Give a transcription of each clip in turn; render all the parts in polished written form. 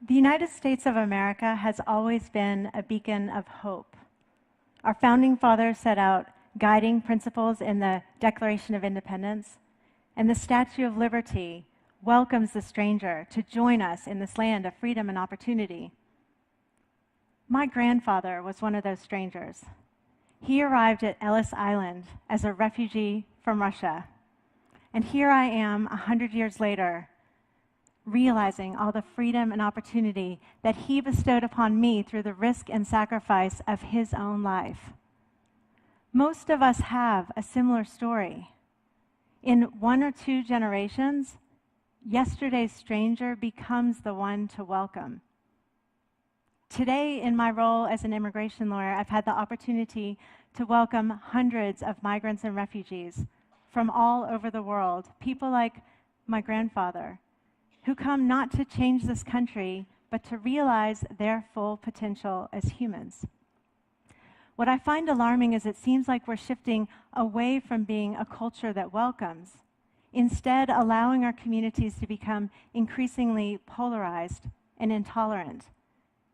The United States of America has always been a beacon of hope. Our founding fathers set out guiding principles in the Declaration of Independence, and the Statue of Liberty welcomes the stranger to join us in this land of freedom and opportunity. My grandfather was one of those strangers. He arrived at Ellis Island as a refugee from Russia. And here I am, 100 years later, realizing all the freedom and opportunity that he bestowed upon me through the risk and sacrifice of his own life. Most of us have a similar story. In 1 or 2 generations, yesterday's stranger becomes the one to welcome. Today, in my role as an immigration lawyer, I've had the opportunity to welcome hundreds of migrants and refugees from all over the world, people like my grandfather, who come not to change this country, but to realize their full potential as humans. What I find alarming is it seems like we're shifting away from being a culture that welcomes, instead allowing our communities to become increasingly polarized and intolerant.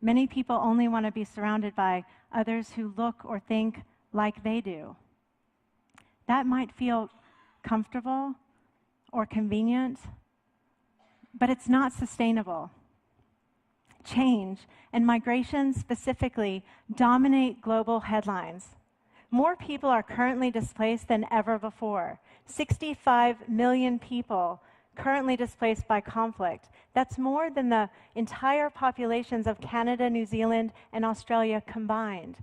Many people only want to be surrounded by others who look or think like they do. That might feel comfortable or convenient, but it's not sustainable. Change, and migration specifically, dominate global headlines. More people are currently displaced than ever before. 65 million people currently displaced by conflict. That's more than the entire populations of Canada, New Zealand, and Australia combined.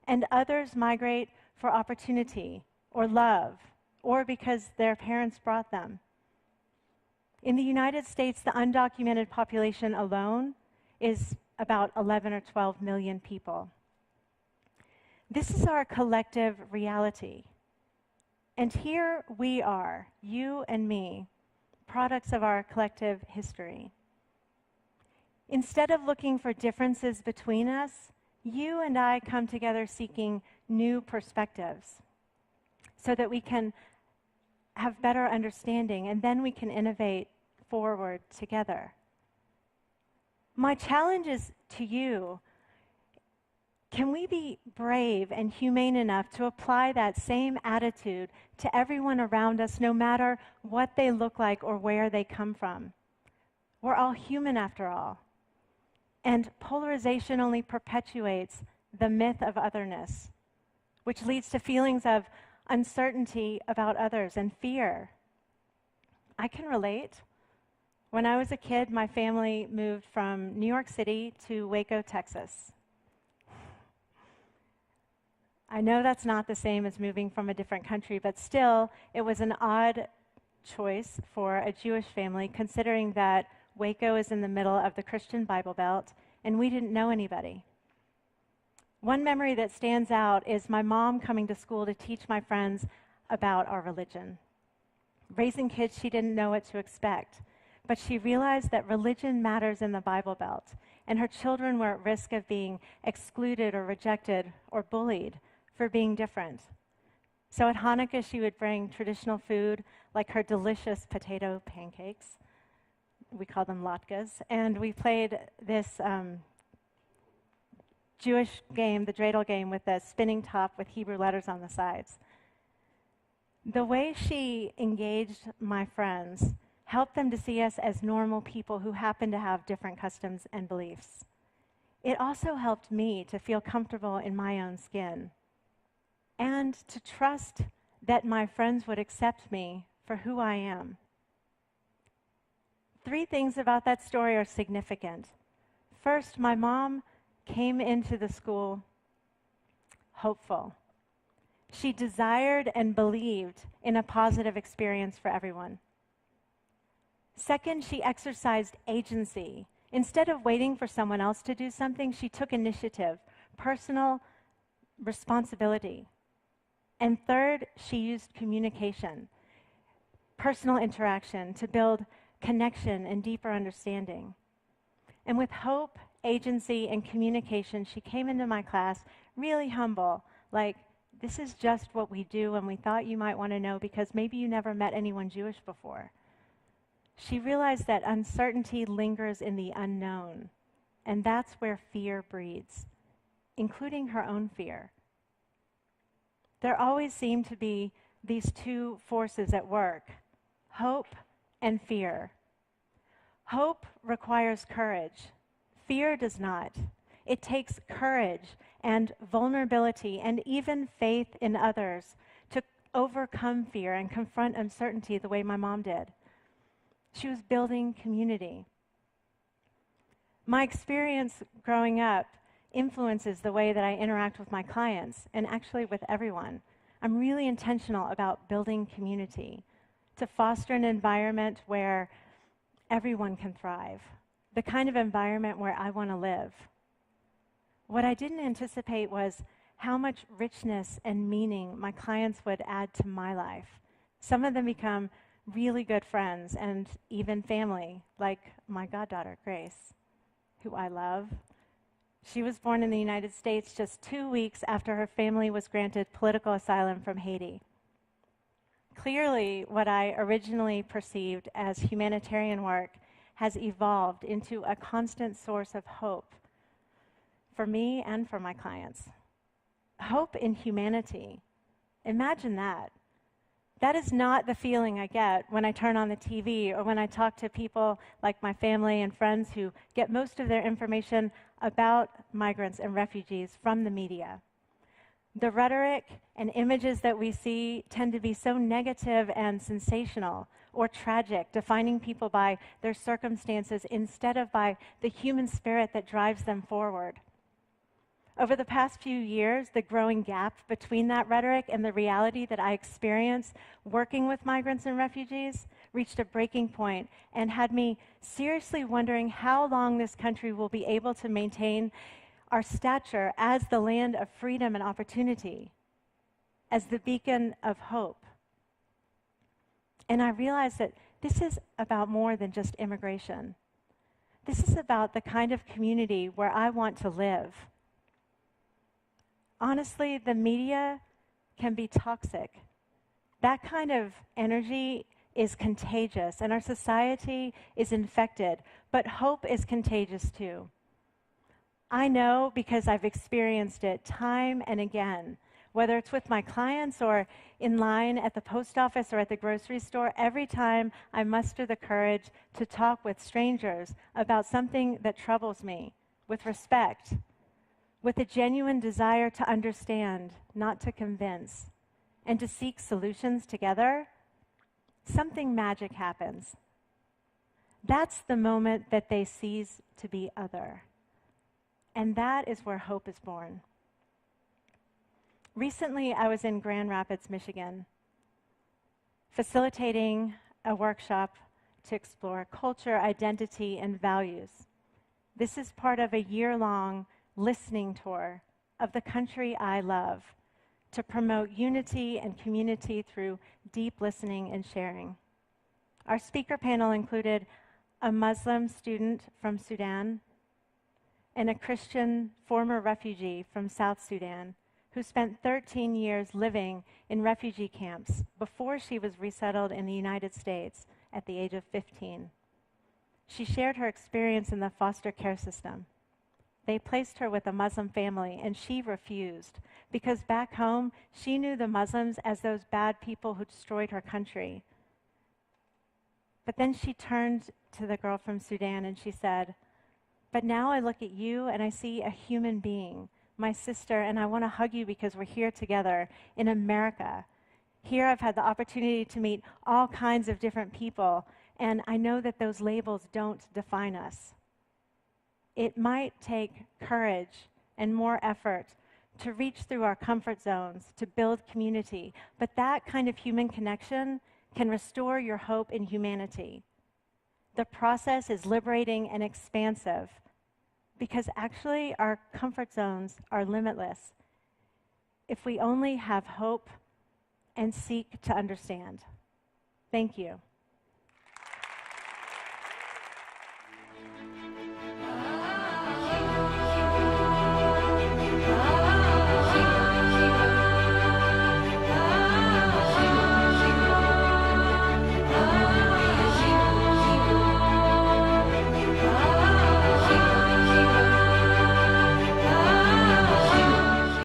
And others migrate for opportunity or love, or because their parents brought them. In the United States, the undocumented population alone is about 11 or 12 million people. This is our collective reality. And here we are, you and me, products of our collective history. Instead of looking for differences between us, you and I come together seeking new perspectives so that we can have better understanding, and then we can innovate forward together. My challenge is to you, can we be brave and humane enough to apply that same attitude to everyone around us, no matter what they look like or where they come from? We're all human after all. And polarization only perpetuates the myth of otherness, which leads to feelings of uncertainty about others and fear. I can relate. When I was a kid, my family moved from New York City to Waco, Texas. I know that's not the same as moving from a different country, but still, it was an odd choice for a Jewish family, considering that Waco is in the middle of the Christian Bible Belt, and we didn't know anybody. One memory that stands out is my mom coming to school to teach my friends about our religion. Raising kids, she didn't know what to expect, but she realized that religion matters in the Bible Belt, and her children were at risk of being excluded or rejected or bullied for being different. So at Hanukkah, she would bring traditional food like her delicious potato pancakes. We call them latkes. And we played this Jewish game, the dreidel game, with a spinning top with Hebrew letters on the sides. The way she engaged my friends helped them to see us as normal people who happen to have different customs and beliefs. It also helped me to feel comfortable in my own skin and to trust that my friends would accept me for who I am. 3 things about that story are significant. First, my mom came into the school hopeful. She desired and believed in a positive experience for everyone. Second, she exercised agency. Instead of waiting for someone else to do something, she took initiative, personal responsibility. And third, she used communication, personal interaction to build connection and deeper understanding. And with hope, agency, and communication, she came into my class really humble, like, this is just what we do, and we thought you might want to know because maybe you never met anyone Jewish before. She realized that uncertainty lingers in the unknown, and that's where fear breeds, including her own fear. There always seem to be these two forces at work, hope and fear. Hope requires courage. Fear does not. It takes courage and vulnerability and even faith in others to overcome fear and confront uncertainty the way my mom did. She was building community. My experience growing up influences the way that I interact with my clients and actually with everyone. I'm really intentional about building community to foster an environment where everyone can thrive, the kind of environment where I want to live. What I didn't anticipate was how much richness and meaning my clients would add to my life. Some of them become really good friends and even family, like my goddaughter, Grace, who I love. She was born in the United States just 2 weeks after her family was granted political asylum from Haiti. Clearly, what I originally perceived as humanitarian work has evolved into a constant source of hope for me and for my clients. Hope in humanity. Imagine that. That is not the feeling I get when I turn on the TV or when I talk to people like my family and friends who get most of their information about migrants and refugees from the media. The rhetoric and images that we see tend to be so negative and sensational or tragic, defining people by their circumstances instead of by the human spirit that drives them forward. Over the past few years, the growing gap between that rhetoric and the reality that I experience working with migrants and refugees reached a breaking point and had me seriously wondering how long this country will be able to maintain our stature as the land of freedom and opportunity, as the beacon of hope. And I realized that this is about more than just immigration. This is about the kind of community where I want to live. Honestly, the media can be toxic. That kind of energy is contagious, and our society is infected, but hope is contagious too. I know because I've experienced it time and again, whether it's with my clients or in line at the post office or at the grocery store. Every time I muster the courage to talk with strangers about something that troubles me, with respect, with a genuine desire to understand, not to convince, and to seek solutions together, something magic happens. That's the moment that they cease to be other. And that is where hope is born. Recently, I was in Grand Rapids, Michigan, facilitating a workshop to explore culture, identity, and values. This is part of a year-long listening tour of the country I love to promote unity and community through deep listening and sharing. Our speaker panel included a Muslim student from Sudan and a Christian former refugee from South Sudan who spent 13 years living in refugee camps before she was resettled in the United States at the age of 15. She shared her experience in the foster care system. They placed her with a Muslim family, and she refused because back home, she knew the Muslims as those bad people who destroyed her country. But then she turned to the girl from Sudan and she said, "But now I look at you and I see a human being, my sister, and I want to hug you because we're here together in America. Here I've had the opportunity to meet all kinds of different people, and I know that those labels don't define us." It might take courage and more effort to reach through our comfort zones, to build community, but that kind of human connection can restore your hope in humanity. The process is liberating and expansive because actually our comfort zones are limitless if we only have hope and seek to understand. Thank you.